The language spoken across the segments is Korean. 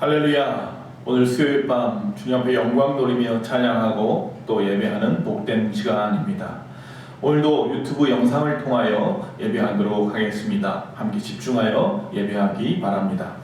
할렐루야. 오늘 수요일 밤 주님 앞에 영광 돌리며 찬양하고 또 예배하는 복된 시간입니다. 오늘도 유튜브 영상을 통하여 예배하도록 하겠습니다. 함께 집중하여 예배하기 바랍니다.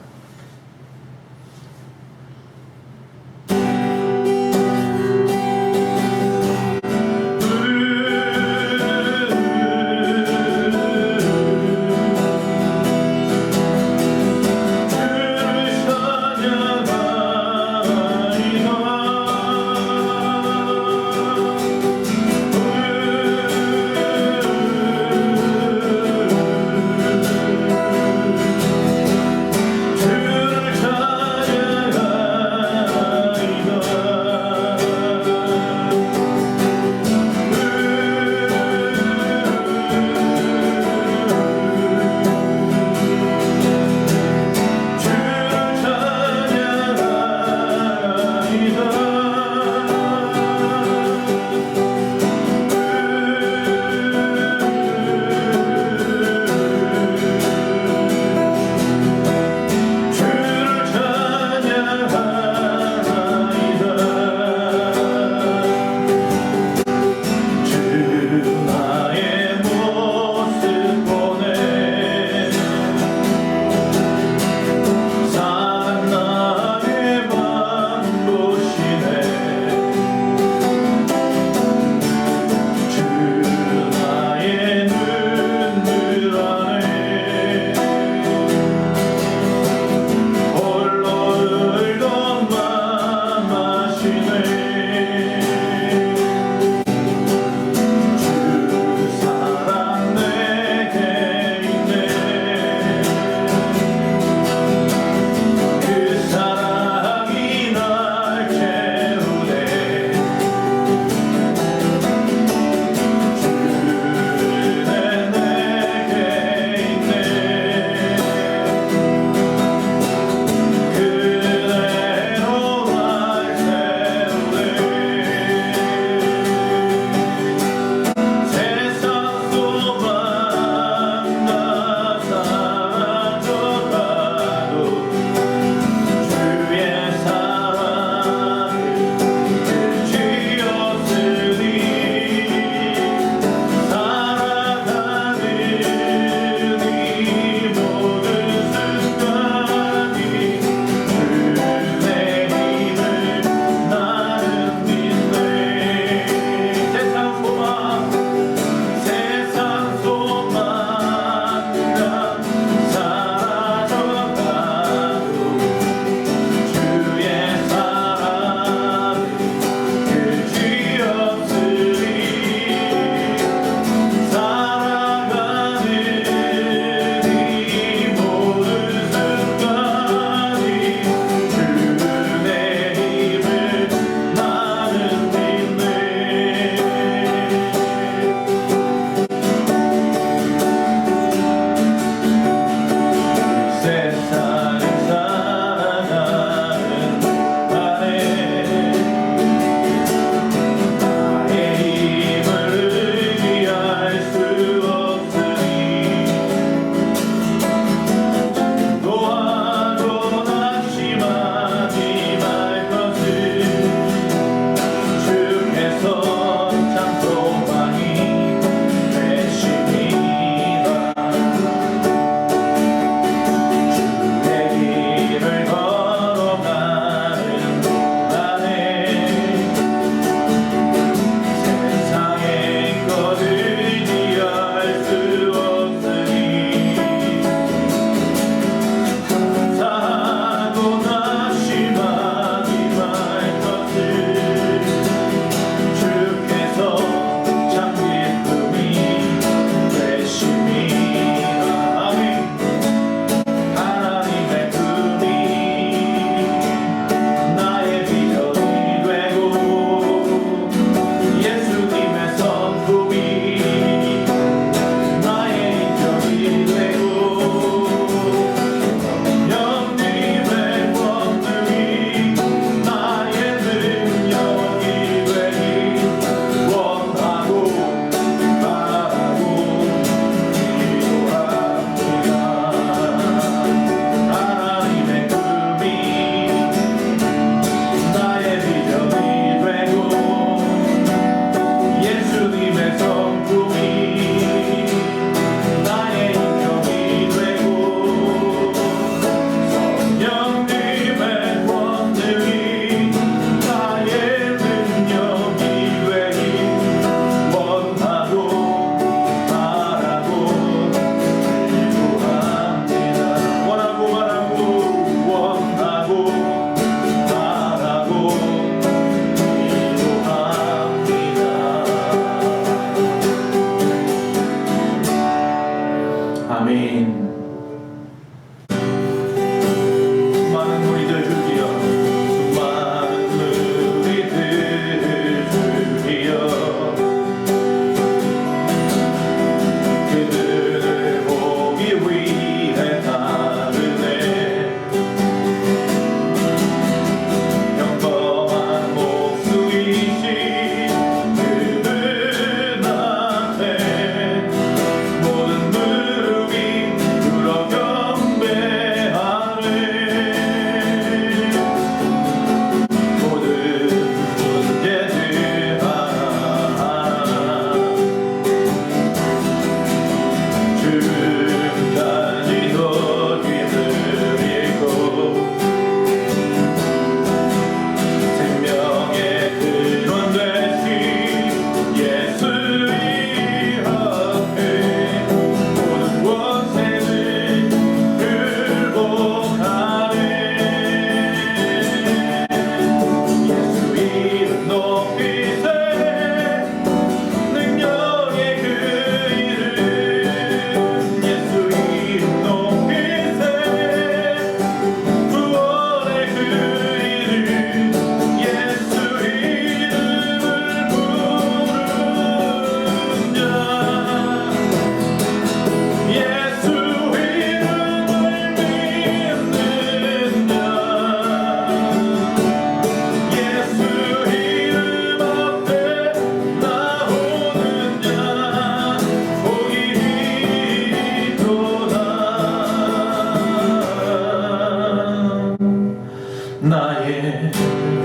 나의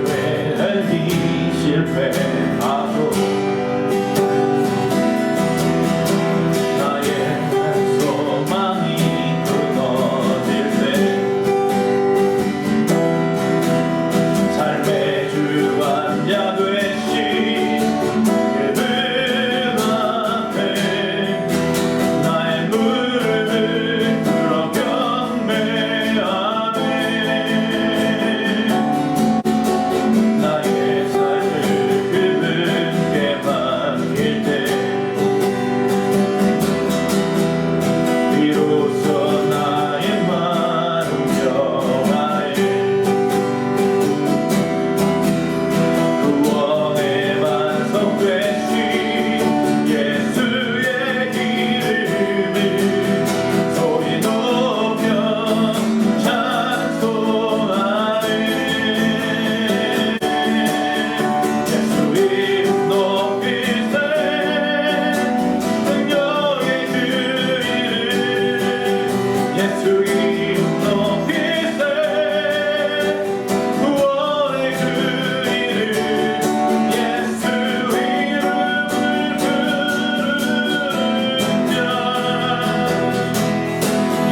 계획이 실패하고 나의 소망이 끊어질 때 삶의 주관자 되신 그분 앞에 나의 무릎을 꿇어 경배하네. 나의 삶을 그분께 맡길 때 비로소 나의 마음 평안해. 구원의 반석 되신 예수의 이름을 소리 높여 찬송하네. 예수 이름 높이세 능력의 그 이름. 예수 이름 높이세 구원의 그 이름. 예수 이름을 부르는 자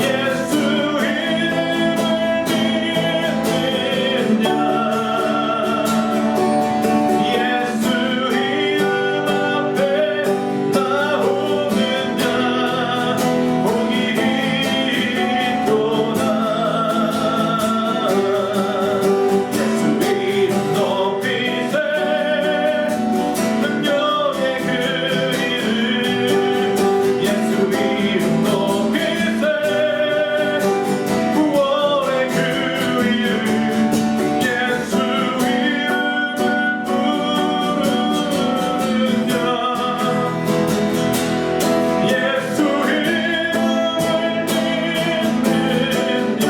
예수 이름을 믿는 자 예수 이름 앞에 나오는 자 복이 있도다. 예수 이름 높이세 능력의 그 이름. 예수 이름 높이세 구원의 그 이름. 예수 이름을 부르는 자 예수 이름을 믿는 자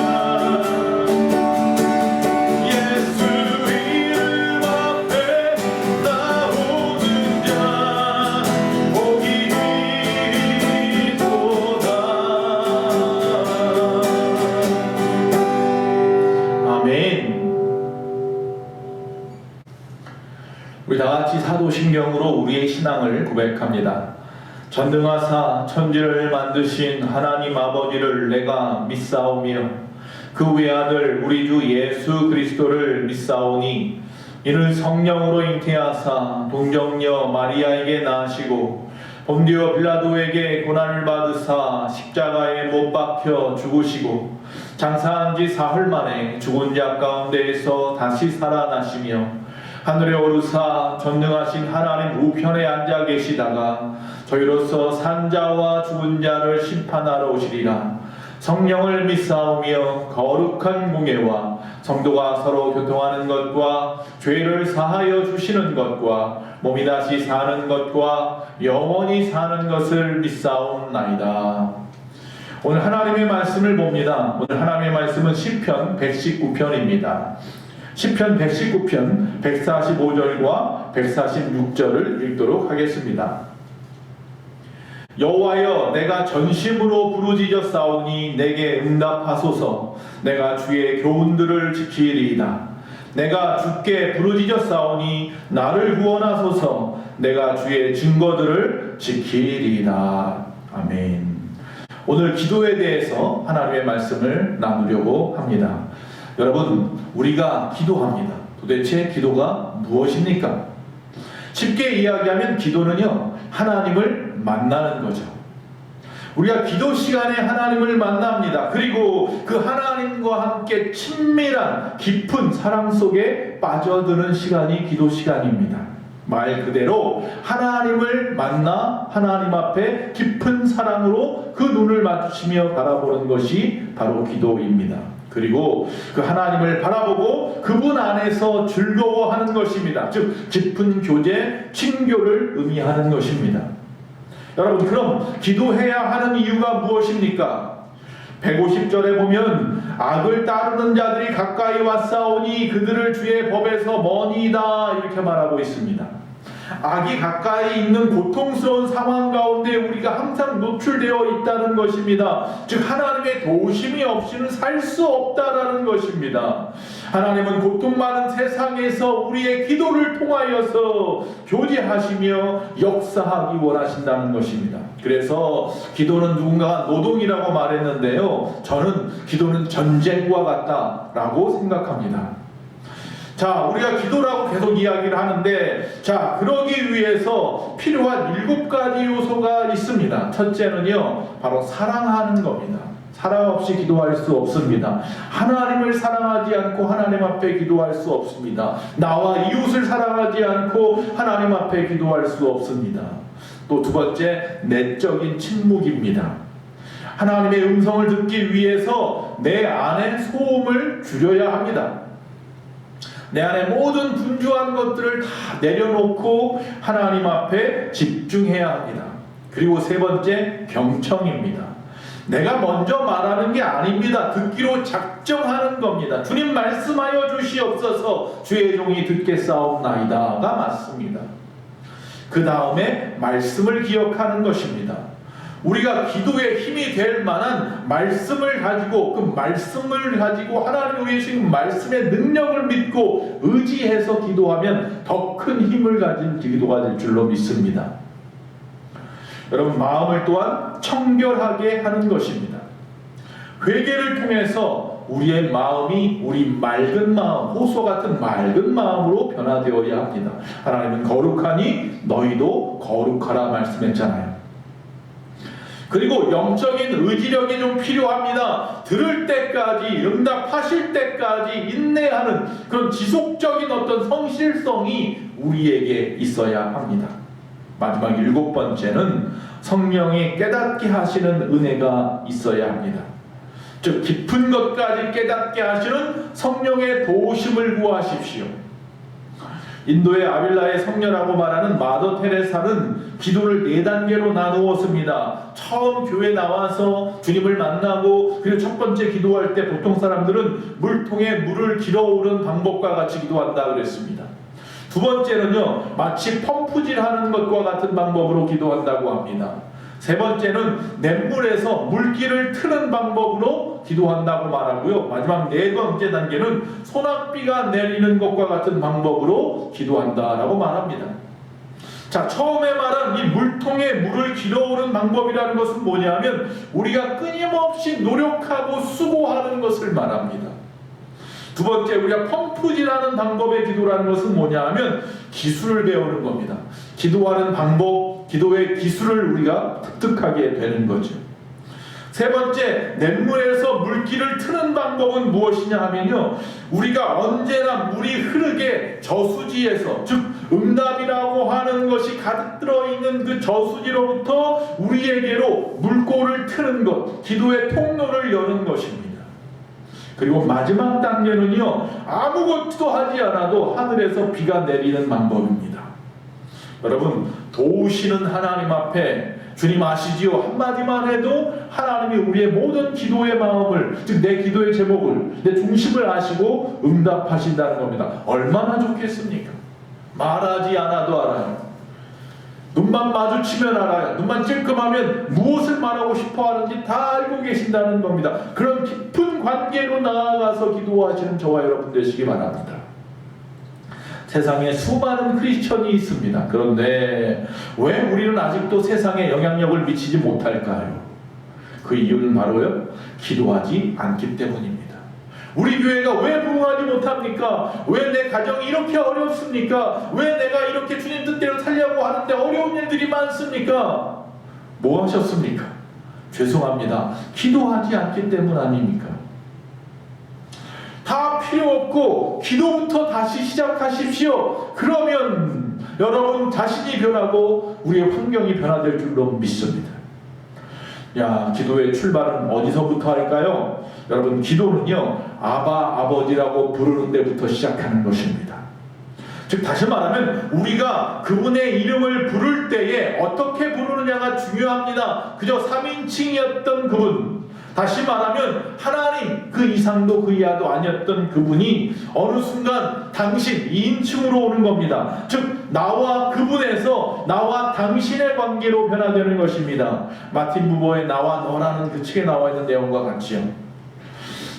예수 이름 앞에 나오는 자 복이 있도다. 아멘. 우리 다같이 사도신경으로 우리의 신앙을 고백합니다. 전능하사 천지를 만드신 하나님 아버지를 내가 믿사오며 그 외아들 우리 주 예수 그리스도를 믿사오니 이는 성령으로 잉태하사 동정녀 마리아에게 낳으시고 본디오 빌라도에게 고난을 받으사 십자가에 못 박혀 죽으시고 장사한 지 사흘 만에 죽은 자 가운데에서 다시 살아나시며 하늘에 오르사 전능하신 하나님 우편에 앉아 계시다가 저희로서 산자와 죽은 자를 심판하러 오시리라. 성령을 믿사오며 거룩한 공예와 성도가 서로 교통하는 것과 죄를 사하여 주시는 것과 몸이 다시 사는 것과 영원히 사는 것을 믿사옵나이다. 오늘 하나님의 말씀을 봅니다. 오늘 하나님의 말씀은 시편 119편입니다. 시편 119편 145절과 146절을 읽도록 하겠습니다. 여호와여 내가 전심으로 부르짖어 싸우니 내게 응답하소서. 내가 주의 교훈들을 지키리이다. 내가 주께 부르짖어 싸우니 나를 구원하소서. 내가 주의 증거들을 지키리이다. 아멘. 오늘 기도에 대해서 하나님의 말씀을 나누려고 합니다. 여러분, 우리가 기도합니다. 도대체 기도가 무엇입니까? 쉽게 이야기하면 기도는요, 하나님을 만나는 거죠. 우리가 기도 시간에 하나님을 만납니다. 그리고 그 하나님과 함께 친밀한 깊은 사랑 속에 빠져드는 시간이 기도 시간입니다. 말 그대로 하나님을 만나 하나님 앞에 깊은 사랑으로 그 눈을 맞추시며 바라보는 것이 바로 기도입니다. 그리고 그 하나님을 바라보고 그분 안에서 즐거워하는 것입니다. 즉 깊은 교제, 친교를 의미하는 것입니다. 여러분, 그럼 기도해야 하는 이유가 무엇입니까? 150절에 보면 악을 따르는 자들이 가까이 왔사오니 그들을 주의 법에서 머니다 이렇게 말하고 있습니다. 악이 가까이 있는 고통스러운 상황 가운데 우리가 항상 노출되어 있다는 것입니다. 즉 하나님의 도우심이 없이는 살 수 없다라는 것입니다. 하나님은 고통 많은 세상에서 우리의 기도를 통하여서 교제하시며 역사하기 원하신다는 것입니다. 그래서 기도는 누군가가 노동이라고 말했는데요, 저는 기도는 전쟁과 같다라고 생각합니다. 자, 우리가 기도라고 계속 이야기를 하는데, 자, 그러기 위해서 필요한 7가지 요소가 있습니다. 첫째는요, 바로 사랑하는 겁니다. 사랑 없이 기도할 수 없습니다. 하나님을 사랑하지 않고 하나님 앞에 기도할 수 없습니다. 나와 이웃을 사랑하지 않고 하나님 앞에 기도할 수 없습니다. 또 두 번째, 내적인 침묵입니다. 하나님의 음성을 듣기 위해서 내 안에 소음을 줄여야 합니다. 내 안에 모든 분주한 것들을 다 내려놓고 하나님 앞에 집중해야 합니다. 그리고 세 번째, 경청입니다. 내가 먼저 말하는 게 아닙니다. 듣기로 작정하는 겁니다. 주님 말씀하여 주시옵소서, 주의 종이 듣겠사옵나이다가 맞습니다. 그 다음에 말씀을 기억하는 것입니다. 우리가 기도에 힘이 될 만한 말씀을 가지고, 그 말씀을 가지고 하나님 우리의 주신 말씀의 능력을 믿고 의지해서 기도하면 더 큰 힘을 가진 기도가 될 줄로 믿습니다. 여러분, 마음을 또한 청결하게 하는 것입니다. 회개를 통해서 우리의 마음이 우리 맑은 마음, 호수 같은 맑은 마음으로 변화되어야 합니다. 하나님은 거룩하니 너희도 거룩하라 말씀했잖아요. 그리고 영적인 의지력이 좀 필요합니다. 들을 때까지, 응답하실 때까지 인내하는 그런 지속적인 어떤 성실성이 우리에게 있어야 합니다. 마지막 7번째는 성령이 깨닫게 하시는 은혜가 있어야 합니다. 즉 깊은 것까지 깨닫게 하시는 성령의 도우심을 구하십시오. 인도의 아빌라의 성녀라고 말하는 마더 테레사는 기도를 4단계로 나누었습니다. 처음 교회 나와서 주님을 만나고, 그리고 첫 번째 기도할 때 보통 사람들은 물통에 물을 길어오른 방법과 같이 기도한다 그랬습니다. 두 번째는요, 마치 펌프질하는 것과 같은 방법으로 기도한다고 합니다. 세 번째는 냇물에서 물기를 트는 방법으로 기도한다고 말하고요. 마지막 4번째 단계는 소낙비가 내리는 것과 같은 방법으로 기도한다라고 말합니다. 자, 처음에 말한 이 물통에 물을 길어오른 방법이라는 것은 뭐냐면 우리가 끊임없이 노력하고 수고하는 것을 말합니다. 두 번째, 우리가 펌프질하는 방법의 기도라는 것은 뭐냐 하면 기술을 배우는 겁니다. 기도하는 방법, 기도의 기술을 우리가 습득하게 되는 거죠. 세 번째, 냇물에서 물기를 트는 방법은 무엇이냐 하면요, 우리가 언제나 물이 흐르게 저수지에서, 즉 응답이라고 하는 것이 가득 들어있는 그 저수지로부터 우리에게로 물꼬를 트는 것, 기도의 통로를 여는 것입니다. 그리고 마지막 단계는요, 아무것도 하지 않아도 하늘에서 비가 내리는 방법입니다. 여러분, 도우시는 하나님 앞에 주님 아시지요? 한마디만 해도 하나님이 우리의 모든 기도의 마음을, 즉 내 기도의 제목을, 내 중심을 아시고 응답하신다는 겁니다. 얼마나 좋겠습니까? 말하지 않아도 알아요. 눈만 마주치면 알아요. 눈만 찔끔하면 무엇을 말하고 싶어 하는지 다 알고 계신다는 겁니다. 그런 깊은 관계로 나아가서 기도하시는 저와 여러분 되시기 바랍니다. 세상에 수많은 크리스천이 있습니다. 그런데 왜 우리는 아직도 세상에 영향력을 미치지 못할까요? 그 이유는 바로요, 기도하지 않기 때문입니다. 우리 교회가 왜 부흥하지 못합니까? 왜 내 가정이 이렇게 어렵습니까? 왜 내가 이렇게 주님 뜻대로 살려고 하는데 어려운 일들이 많습니까? 뭐 하셨습니까? 죄송합니다. 기도하지 않기 때문 아닙니까? 다 필요 없고 기도부터 다시 시작하십시오. 그러면 여러분 자신이 변하고 우리의 환경이 변화될 줄로 믿습니다. 야, 기도의 출발은 어디서부터 할까요? 여러분, 기도는요, 아바, 아버지라고 부르는 데부터 시작하는 것입니다. 즉 다시 말하면 우리가 그분의 이름을 부를 때에 어떻게 부르느냐가 중요합니다. 그저 3인칭이었던 그분, 다시 말하면 하나님 그 이상도 그 이하도 아니었던 그분이 어느 순간 당신 2인칭으로 오는 겁니다. 즉 나와 그분에서 나와 당신의 관계로 변화되는 것입니다. 마틴 부버의 나와 너라는 그 책에 나와 있는 내용과 같지요.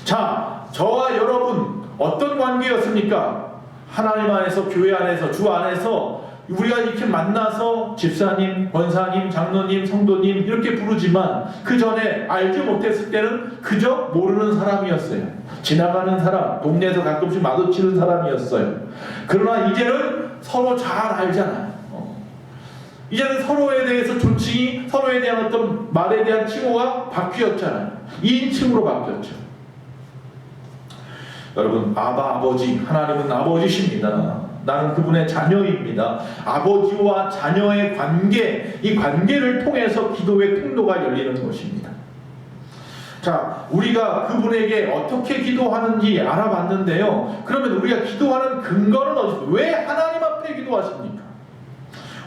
자, 저와 여러분 어떤 관계였습니까? 하나님 안에서, 교회 안에서, 주 안에서 우리가 이렇게 만나서 집사님, 권사님, 장로님, 성도님 이렇게 부르지만 그 전에 알지 못했을 때는 그저 모르는 사람이었어요. 지나가는 사람, 동네에서 가끔씩 마주치는 사람이었어요. 그러나 이제는 서로 잘 알잖아요. 이제는 서로에 대해서 존칭이, 서로에 대한 어떤 말에 대한 칭호가 바뀌었잖아요. 2인칭으로 바뀌었죠. 여러분, 아바 아버지, 하나님은 아버지십니다. 나는 그분의 자녀입니다. 아버지와 자녀의 관계, 이 관계를 통해서 기도의 통로가 열리는 것입니다. 자, 우리가 그분에게 어떻게 기도하는지 알아봤는데요. 그러면 우리가 기도하는 근거는 어디서? 왜 하나님 앞에 기도하십니까?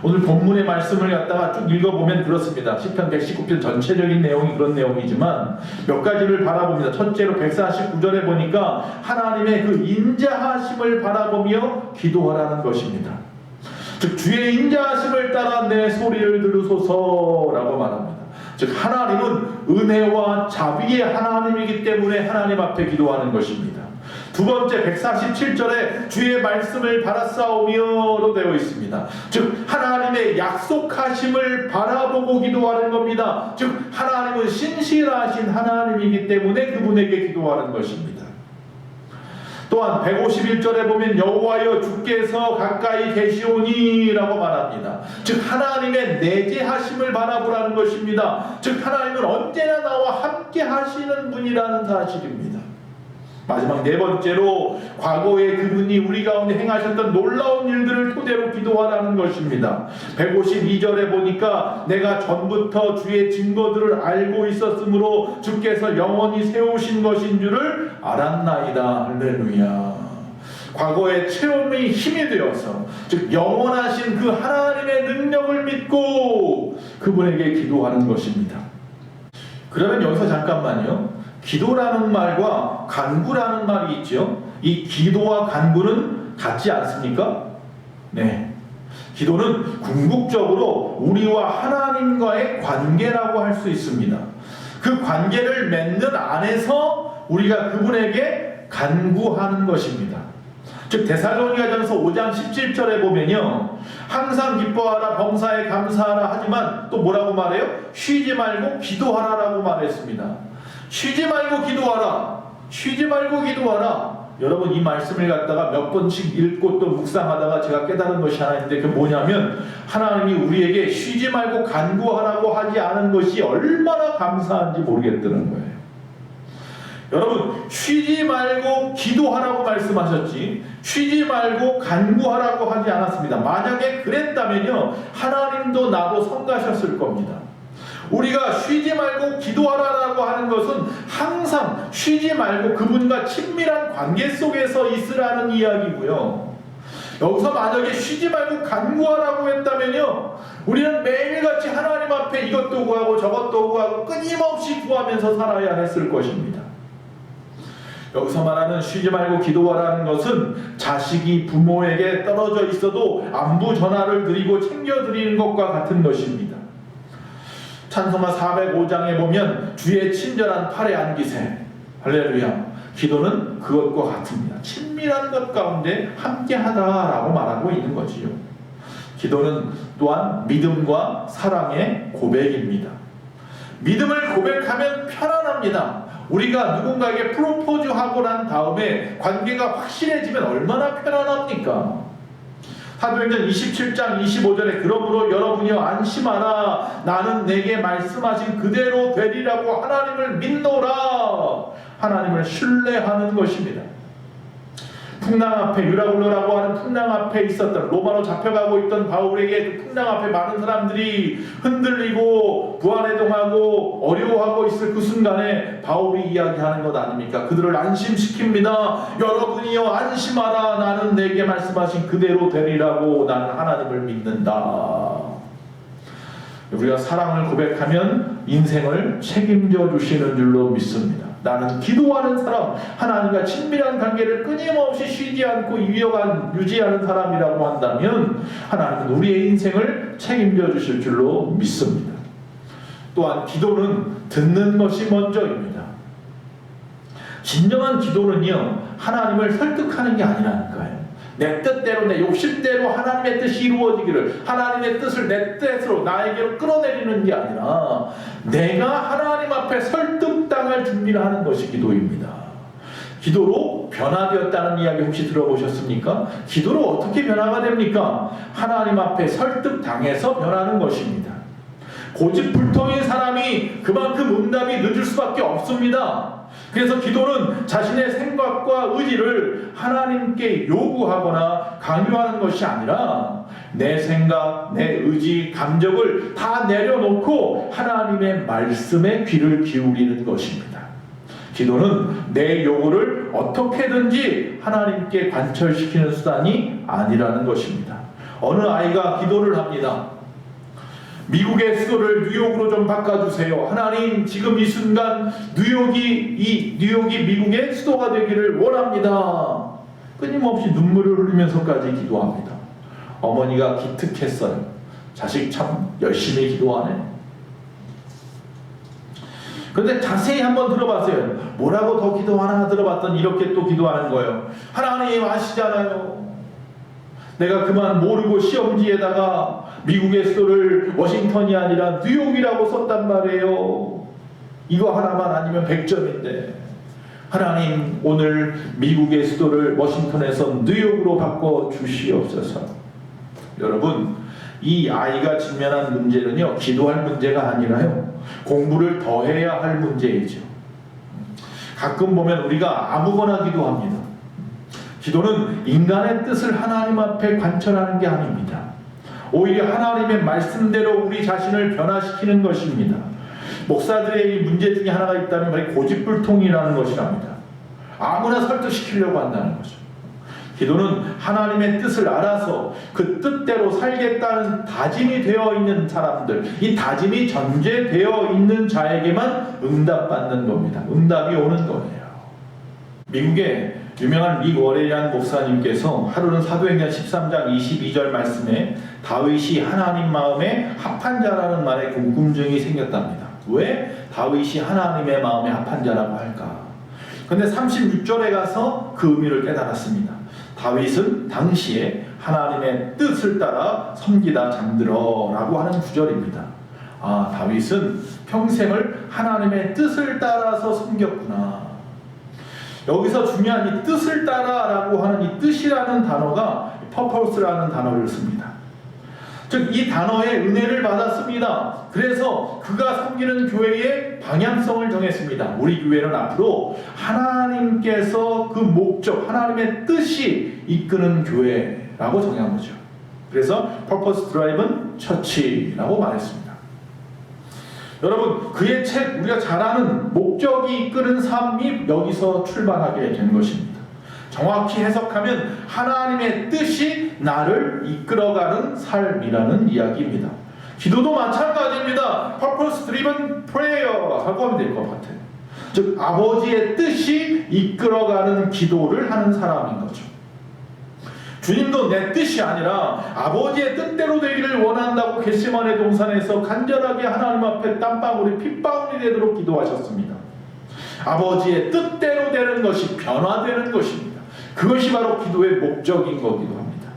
오늘 본문의 말씀을 갖다가 쭉 읽어보면 그렇습니다. 시편 119편 전체적인 내용이 그런 내용이지만 몇 가지를 바라봅니다. 첫째로 149절에 보니까 하나님의 그 인자하심을 바라보며 기도하라는 것입니다. 즉 주의 인자하심을 따라 내 소리를 들으소서라고 말합니다. 즉 하나님은 은혜와 자비의 하나님이기 때문에 하나님 앞에 기도하는 것입니다. 두 번째 147절에 주의 말씀을 바라싸우며로 되어 있습니다. 즉 하나님의 약속하심을 바라보고 기도하는 겁니다. 즉 하나님은 신실하신 하나님이기 때문에 그분에게 기도하는 것입니다. 또한 151절에 보면 여호와여 주께서 가까이 계시오니라고 말합니다. 즉 하나님의 내재하심을 바라보라는 것입니다. 즉 하나님은 언제나 나와 함께 하시는 분이라는 사실입니다. 마지막 네 번째로 과거에 그분이 우리 가운데 행하셨던 놀라운 일들을 토대로 기도하라는 것입니다. 152절에 보니까 내가 전부터 주의 증거들을 알고 있었으므로 주께서 영원히 세우신 것인 줄을 알았나이다. 할렐루야. 과거의 체험이 힘이 되어서 즉 영원하신 그 하나님의 능력을 믿고 그분에게 기도하는 것입니다. 그러면 여기서 잠깐만요. 기도라는 말과 간구라는 말이 있죠. 이 기도와 간구는 같지 않습니까? 네. 기도는 궁극적으로 우리와 하나님과의 관계라고 할 수 있습니다. 그 관계를 맺는 안에서 우리가 그분에게 간구하는 것입니다. 즉 데살로니가전서 5장 17절에 보면요. 항상 기뻐하라, 범사에 감사하라 하지만 또 뭐라고 말해요? 쉬지 말고 기도하라라고 말했습니다. 쉬지 말고 기도하라. 쉬지 말고 기도하라. 여러분 이 말씀을 갖다가 몇 번씩 읽고 또 묵상하다가 제가 깨달은 것이 하나 있는데 그게 뭐냐면 하나님이 우리에게 쉬지 말고 간구하라고 하지 않은 것이 얼마나 감사한지 모르겠다는 거예요. 여러분 쉬지 말고 기도하라고 말씀하셨지 쉬지 말고 간구하라고 하지 않았습니다. 만약에 그랬다면요 하나님도 나도 성가셨을 겁니다. 우리가 쉬지 말고 기도하라고 하는 것은 항상 쉬지 말고 그분과 친밀한 관계 속에서 있으라는 이야기고요. 여기서 만약에 쉬지 말고 간구하라고 했다면요 우리는 매일같이 하나님 앞에 이것도 구하고 저것도 구하고 끊임없이 구하면서 살아야 했을 것입니다. 여기서 말하는 쉬지 말고 기도하라는 것은 자식이 부모에게 떨어져 있어도 안부 전화를 드리고 챙겨드리는 것과 같은 것입니다. 찬송가 405장에 보면 주의 친절한 팔에 안기세 할렐루야. 기도는 그것과 같습니다. 친밀한 것 가운데 함께하다라고 말하고 있는 거지요. 기도는 또한 믿음과 사랑의 고백입니다. 믿음을 고백하면 편안합니다. 우리가 누군가에게 프로포즈하고 난 다음에 관계가 확실해지면 얼마나 편안합니까? 사도행전 27장 25절에 그러므로 여러분이여 안심하라 나는 내게 말씀하신 그대로 되리라고 하나님을 믿노라. 하나님을 신뢰하는 것입니다. 풍랑 앞에 유라굴로라고 하는 풍랑 앞에 있었던 로마로 잡혀가고 있던 바울에게 그 풍랑 앞에 많은 사람들이 흔들리고 부안해동하고 어려워하고 있을 그 순간에 바울이 이야기하는 것 아닙니까? 그들을 안심시킵니다. 여러분이여 안심하라 나는 내게 말씀하신 그대로 되리라고 나는 하나님을 믿는다. 우리가 사랑을 고백하면 인생을 책임져 주시는 줄로 믿습니다. 나는 기도하는 사람, 하나님과 친밀한 관계를 끊임없이 쉬지 않고 유지하는 사람이라고 한다면 하나님은 우리의 인생을 책임져 주실 줄로 믿습니다. 또한 기도는 듣는 것이 먼저입니다. 진정한 기도는요, 하나님을 설득하는 게 아니라는 거예요. 내 뜻대로, 내 욕심대로 하나님의 뜻이 이루어지기를, 하나님의 뜻을 내 뜻으로 나에게로 끌어내리는 게 아니라 내가 하나님 앞에 설득당할 준비를 하는 것이 기도입니다. 기도로 변화되었다는 이야기 혹시 들어보셨습니까? 기도로 어떻게 변화가 됩니까? 하나님 앞에 설득당해서 변하는 것입니다. 고집불통인 사람이 그만큼 응답이 늦을 수밖에 없습니다. 그래서 기도는 자신의 생각과 의지를 하나님께 요구하거나 강요하는 것이 아니라 내 생각, 내 의지, 감정을 다 내려놓고 하나님의 말씀에 귀를 기울이는 것입니다. 기도는 내 요구를 어떻게든지 하나님께 관철시키는 수단이 아니라는 것입니다. 어느 아이가 기도를 합니다. 미국의 수도를 뉴욕으로 좀 바꿔주세요. 하나님, 지금 이 순간 뉴욕이 미국의 수도가 되기를 원합니다. 끊임없이 눈물을 흘리면서까지 기도합니다. 어머니가 기특했어요. 자식 참 열심히 기도하네. 그런데 자세히 한번 들어봤어요. 뭐라고 더 기도하나 들어봤더니 이렇게 또 기도하는 거예요. 하나님 아시잖아요. 내가 그만 모르고 시험지에다가 미국의 수도를 워싱턴이 아니라 뉴욕이라고 썼단 말이에요. 이거 하나만 아니면 100점인데 하나님, 오늘 미국의 수도를 워싱턴에서 뉴욕으로 바꿔 주시옵소서. 여러분, 이 아이가 직면한 문제는요, 기도할 문제가 아니라요, 공부를 더 해야 할 문제이죠. 가끔 보면 우리가 아무거나 기도합니다. 기도는 인간의 뜻을 하나님 앞에 관철하는 게 아닙니다. 오히려 하나님의 말씀대로 우리 자신을 변화시키는 것입니다. 목사들의 이 문제 중에 하나가 있다면 바로 고집불통이라는 것이랍니다. 아무나 설득시키려고 한다는 거죠. 기도는 하나님의 뜻을 알아서 그 뜻대로 살겠다는 다짐이 되어 있는 사람들, 이 다짐이 전제되어 있는 자에게만 응답받는 겁니다. 응답이 오는 거예요. 미국의 유명한 릭 워렐이라는 목사님께서 하루는 사도행전 13장 22절 말씀에 다윗이 하나님 마음에 합한 자라는 말에 궁금증이 생겼답니다. 왜 다윗이 하나님의 마음에 합한 자라고 할까? 그런데 36절에 가서 그 의미를 깨달았습니다. 다윗은 당시에 하나님의 뜻을 따라 섬기다 잠들어 라고 하는 구절입니다. 아, 다윗은 평생을 하나님의 뜻을 따라서 섬겼구나. 여기서 중요한 이 뜻을 따라라고 하는 이 뜻이라는 단어가 purpose라는 단어를 씁니다. 즉, 이 단어에 은혜를 받았습니다. 그래서 그가 섬기는 교회의 방향성을 정했습니다. 우리 교회는 앞으로 하나님께서 그 목적, 하나님의 뜻이 이끄는 교회라고 정한 거죠. 그래서 purpose driven church라고 말했습니다. 여러분, 그의 책, 우리가 잘 아는 목적이 이끄는 삶이 여기서 출발하게 된 것입니다. 정확히 해석하면 하나님의 뜻이 나를 이끌어가는 삶이라는 이야기입니다. 기도도 마찬가지입니다. Purpose driven prayer 하고 하면 될 것 같아요. 즉, 아버지의 뜻이 이끌어가는 기도를 하는 사람인 거죠. 주님도 내 뜻이 아니라 아버지의 뜻대로 되기를 원한다고 겟세마네 동산에서 간절하게 하나님 앞에 땀방울이 핏방울이 되도록 기도하셨습니다. 아버지의 뜻대로 되는 것이 변화되는 것입니다. 그것이 바로 기도의 목적인 거기도 합니다.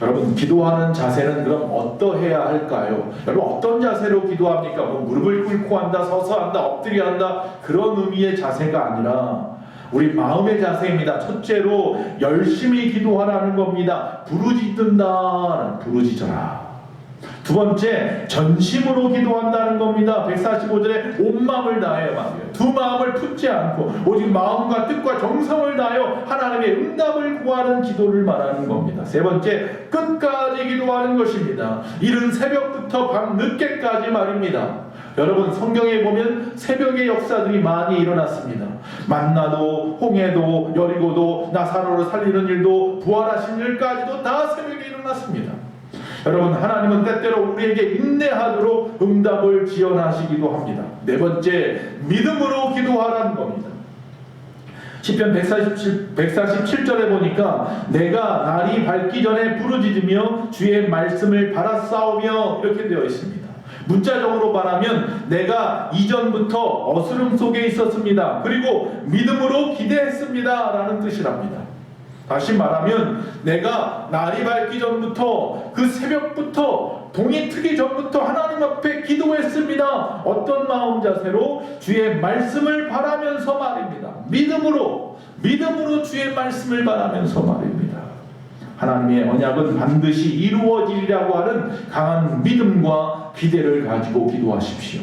여러분, 기도하는 자세는 그럼 어떠해야 할까요? 여러분, 어떤 자세로 기도합니까? 뭐 무릎을 꿇고 한다, 서서 한다, 엎드려 한다, 그런 의미의 자세가 아니라 우리 마음의 자세입니다. 첫째로 열심히 기도하라는 겁니다. 부르짖는다, 부르짖어라. 두 번째, 전심으로 기도한다는 겁니다. 145절에 온 마음을 다하여 말이에요. 두 마음을 품지 않고 오직 마음과 뜻과 정성을 다하여 하나님의 응답을 구하는 기도를 말하는 겁니다. 세 번째, 끝까지 기도하는 것입니다. 이른 새벽부터 밤 늦게까지 말입니다. 여러분, 성경에 보면 새벽의 역사들이 많이 일어났습니다. 만나도, 홍해도, 여리고도, 나사로를 살리는 일도, 부활하신 일까지도 다 새벽에 일어났습니다. 여러분, 하나님은 때때로 우리에게 인내하도록 응답을 지원하시기도 합니다. 네 번째, 믿음으로 기도하라는 겁니다. 시편 147절에 보니까 내가 날이 밝기 전에 부르짖으며 주의 말씀을 바라싸우며 이렇게 되어 있습니다. 문자적으로 말하면 내가 이전부터 어스름 속에 있었습니다. 그리고 믿음으로 기대했습니다 라는 뜻이랍니다. 다시 말하면 내가 날이 밝기 전부터, 그 새벽부터, 동이 트기 전부터 하나님 앞에 기도했습니다. 어떤 마음 자세로? 주의 말씀을 바라면서 말입니다. 믿음으로 주의 말씀을 바라면서 말입니다. 하나님의 언약은 반드시 이루어지리라고 하는 강한 믿음과 기대를 가지고 기도하십시오.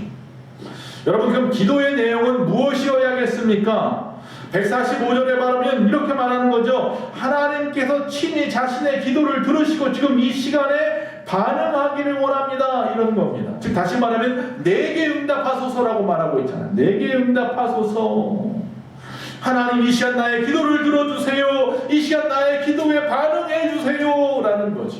여러분, 그럼 기도의 내용은 무엇이어야겠습니까? 145절에 말하면 이렇게 말하는 거죠. 하나님께서 친히 자신의 기도를 들으시고 지금 이 시간에 반응하기를 원합니다. 이런 겁니다. 즉 다시 말하면 내게 응답하소서라고 말하고 있잖아요. 내게 응답하소서. 하나님, 이 시간 나의 기도를 들어주세요. 이 시간 나의 기도에 반응해주세요 라는 거죠.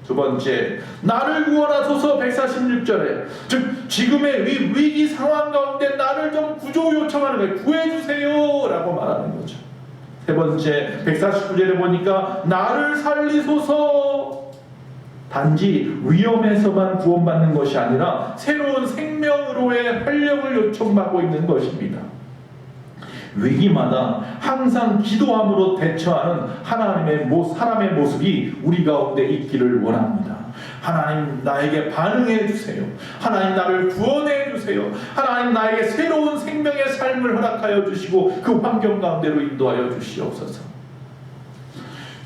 두 번째, 나를 구원하소서. 146절에 즉 지금의 위기 상황 가운데 나를 좀 구조 요청하는 거예요. 구해주세요 라고 말하는 거죠. 세 번째, 149절에 보니까 나를 살리소서. 단지 위험에서만 구원받는 것이 아니라 새로운 생명으로의 활력을 요청받고 있는 것입니다. 위기마다 항상 기도함으로 대처하는 사람의 모습이 우리 가운데 있기를 원합니다. 하나님, 나에게 반응해 주세요. 하나님, 나를 구원해 주세요. 하나님, 나에게 새로운 생명의 삶을 허락하여 주시고 그 환경 가운데로 인도하여 주시옵소서.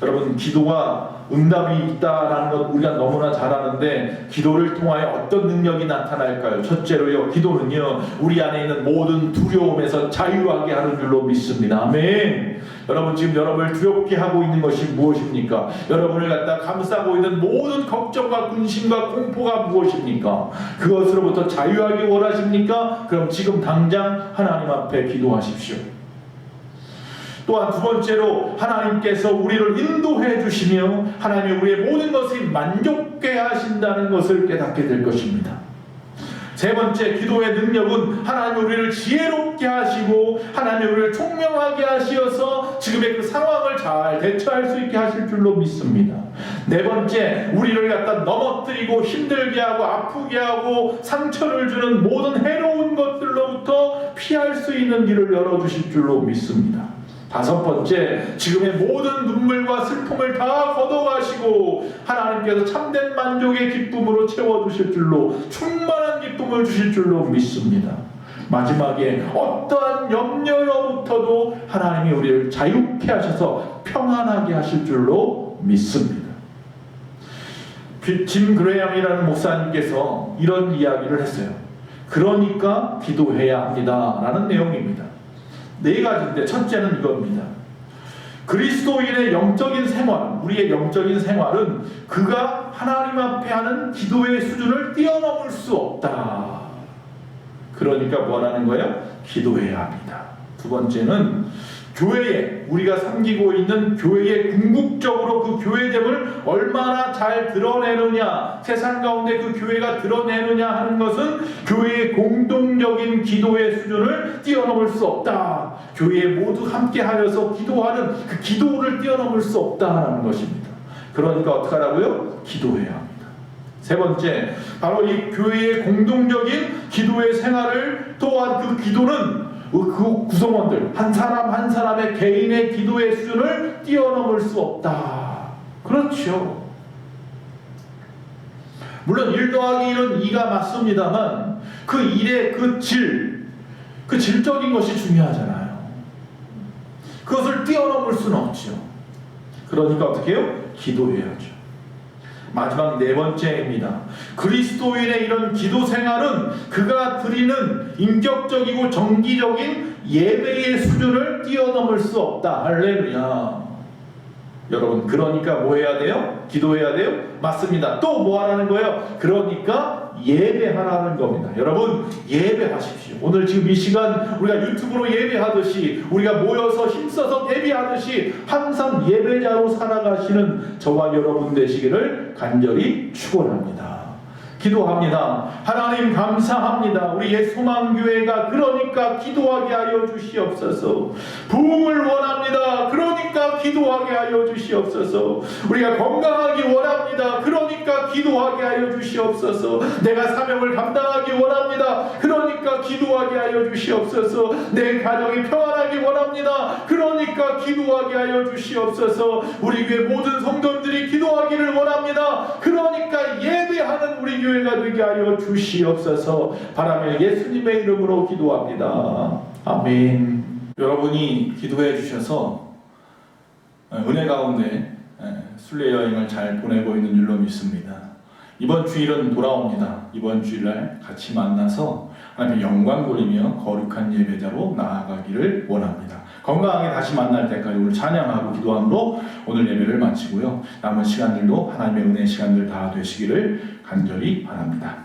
여러분, 기도가 응답이 있다라는 것 우리가 너무나 잘 아는데 기도를 통하여 어떤 능력이 나타날까요? 첫째로요, 기도는요 우리 안에 있는 모든 두려움에서 자유하게 하는 줄로 믿습니다. 아멘. 여러분, 지금 여러분을 두렵게 하고 있는 것이 무엇입니까? 여러분을 갖다 감싸고 있는 모든 걱정과 근심과 공포가 무엇입니까? 그것으로부터 자유하기 원하십니까? 그럼 지금 당장 하나님 앞에 기도하십시오. 또한 두 번째로, 하나님께서 우리를 인도해 주시며 하나님이 우리의 모든 것을 만족해 하신다는 것을 깨닫게 될 것입니다. 세 번째, 기도의 능력은 하나님이 우리를 지혜롭게 하시고 하나님이 우리를 총명하게 하시어서 지금의 그 상황을 잘 대처할 수 있게 하실 줄로 믿습니다. 네 번째, 우리를 갖다 넘어뜨리고 힘들게 하고 아프게 하고 상처를 주는 모든 해로운 것들로부터 피할 수 있는 길을 열어주실 줄로 믿습니다. 다섯 번째, 지금의 모든 눈물과 슬픔을 다 걷어가시고 하나님께서 참된 만족의 기쁨으로 채워주실 줄로, 충만한 기쁨을 주실 줄로 믿습니다. 마지막에 어떠한 염려로부터도 하나님이 우리를 자유케 하셔서 평안하게 하실 줄로 믿습니다. 짐 그레이엄이라는 목사님께서 이런 이야기를 했어요. 그러니까 기도해야 합니다 라는 내용입니다. 네 가지인데 첫째는 이겁니다. 그리스도인의 영적인 생활, 우리의 영적인 생활은 그가 하나님 앞에 하는 기도의 수준을 뛰어넘을 수 없다. 그러니까 뭐라는 거예요? 기도해야 합니다. 두 번째는 교회에, 우리가 섬기고 있는 교회에 궁극적으로 그 교회됨을 얼마나 잘 드러내느냐, 세상 가운데 그 교회가 드러내느냐 하는 것은 교회의 공동적인 기도의 수준을 뛰어넘을 수 없다. 교회에 모두 함께 하여서 기도하는 그 기도를 뛰어넘을 수 없다라는 것입니다. 그러니까 어떻게 하라고요? 기도해야 합니다. 세 번째, 바로 이 교회의 공동적인 기도의 생활을, 또한 그 기도는 그 구성원들 한 사람 한 사람의 개인의 기도의 수준을 뛰어넘을 수 없다. 그렇죠. 물론 1 더하기 1은 2가 맞습니다만 그 일의 그 질적인 것이 중요하잖아요. 그것을 뛰어넘을 수는 없죠. 그러니까 어떻게 해요? 기도해야죠. 마지막 네 번째입니다. 그리스도인의 이런 기도 생활은 그가 드리는 인격적이고 정기적인 예배의 수준을 뛰어넘을 수 없다. 할렐루야. 여러분, 그러니까 뭐 해야 돼요? 기도해야 돼요? 맞습니다. 또 뭐 하라는 거예요? 그러니까 예배하라는 겁니다. 여러분, 예배하십시오. 오늘 지금 이 시간 우리가 유튜브로 예배하듯이, 우리가 모여서 힘써서 예배하듯이 항상 예배자로 살아가시는 저와 여러분 되시기를 간절히 축원합니다. 기도합니다. 하나님 감사합니다. 우리 예수망교회가 그러니까 기도하게 하여 주시옵소서. 부흥을 원합니다. 그러니까 기도하게 하여 주시옵소서. 우리가 건강하기 원합니다. 그러니까 기도하게 하여 주시옵소서. 내가 사명을 감당하기 원합니다. 그러니까 기도하게 하여 주시옵소서. 내 가정이 평안하기 원합니다. 그러니까 기도하게 하여 주시옵소서. 우리 교회 모든 성도들이 기도하기를 원합니다. 그러니까 예배하는 우리 교회가 되게 하여 주시옵소서. 바라며 예수님의 이름으로 기도합니다. 아멘. 여러분이 기도해 주셔서 은혜 가운데 순례 여행을 잘 보내고 있는 줄로 믿습니다. 이번 주일은 돌아옵니다. 이번 주일날 같이 만나서 하나님의 영광 돌리며 거룩한 예배자로 나아가기를 원합니다. 건강하게 다시 만날 때까지 오늘 찬양하고 기도함으로 오늘 예배를 마치고요. 남은 시간들도 하나님의 은혜 시간들 다 되시기를 간절히 바랍니다.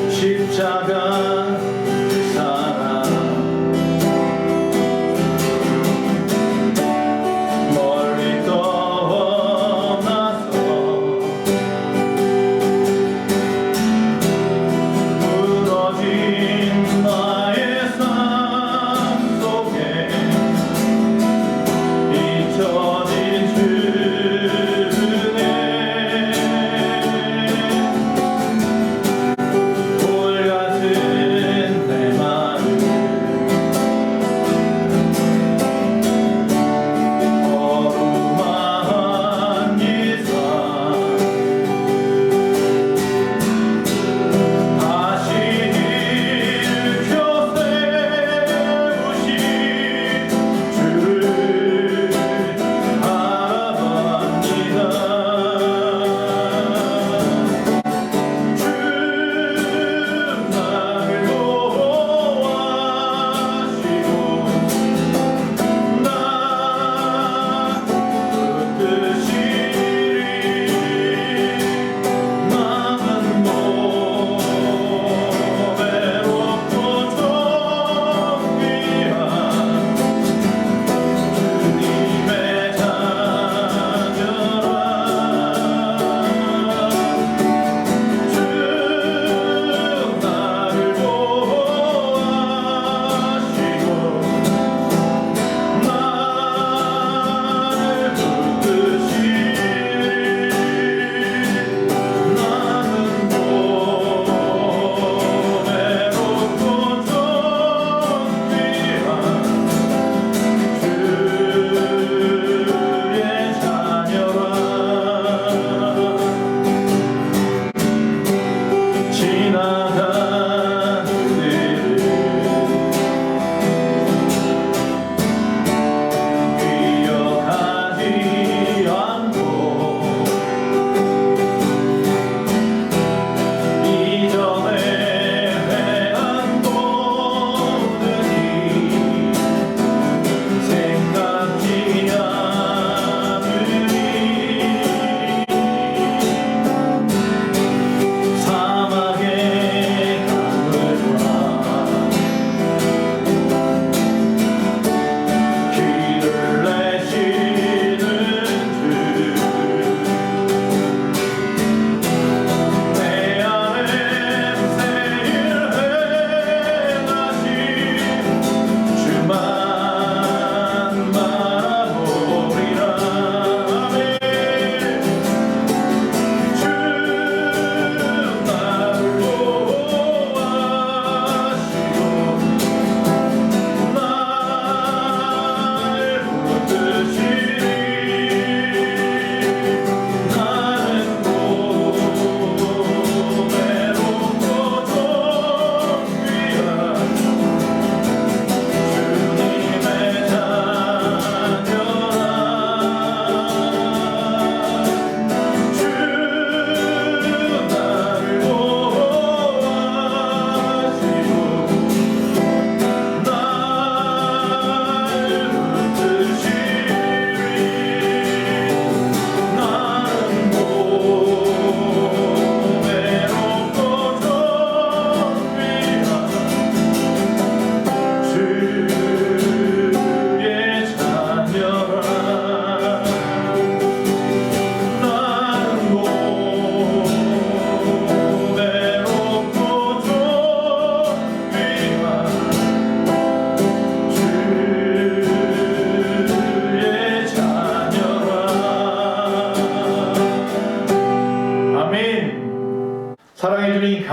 십자가 사랑 멀리 떠나서 무너진 나의 삶 속에 잊혀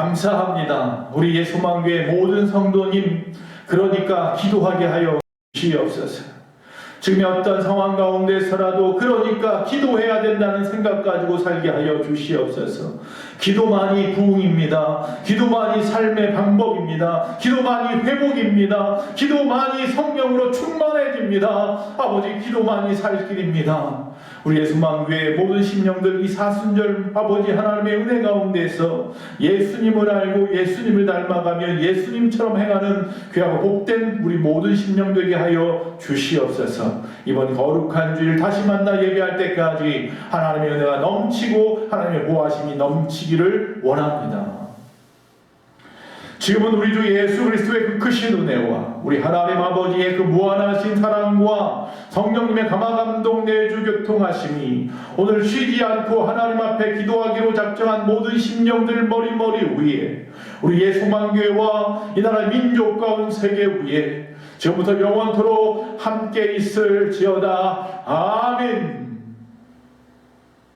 감사합니다. 우리 예수만교회 모든 성도님, 그러니까 기도하게 하여 주시옵소서. 지금 어떤 상황 가운데서라도 그러니까 기도해야 된다는 생각 가지고 살게 하여 주시옵소서. 기도만이 부흥입니다. 기도만이 삶의 방법입니다. 기도만이 회복입니다. 기도만이 성령으로 충만해집니다. 아버지, 기도만이 살 길입니다. 우리 예수만교회 모든 심령들 이 사순절 아버지 하나님의 은혜 가운데서 예수님을 알고 예수님을 닮아가며 예수님처럼 행하는 귀하고 복된 우리 모든 심령되게 하여 주시옵소서. 이번 거룩한 주일 다시 만나 예배할 때까지 하나님의 은혜가 넘치고 하나님의 보호하심이 넘치기를 원합니다. 지금은 우리 주 예수 그리스도의 그 크신 은혜와 우리 하나님 아버지의 그 무한하신 사랑과 성령님의 감화감동 내주 교통하심이 오늘 쉬지 않고 하나님 앞에 기도하기로 작정한 모든 심령들 머리머리 위에 우리 예수만교회와 이 나라 민족과 온 세계 위에 지금부터 영원토록 함께 있을지어다. 아멘.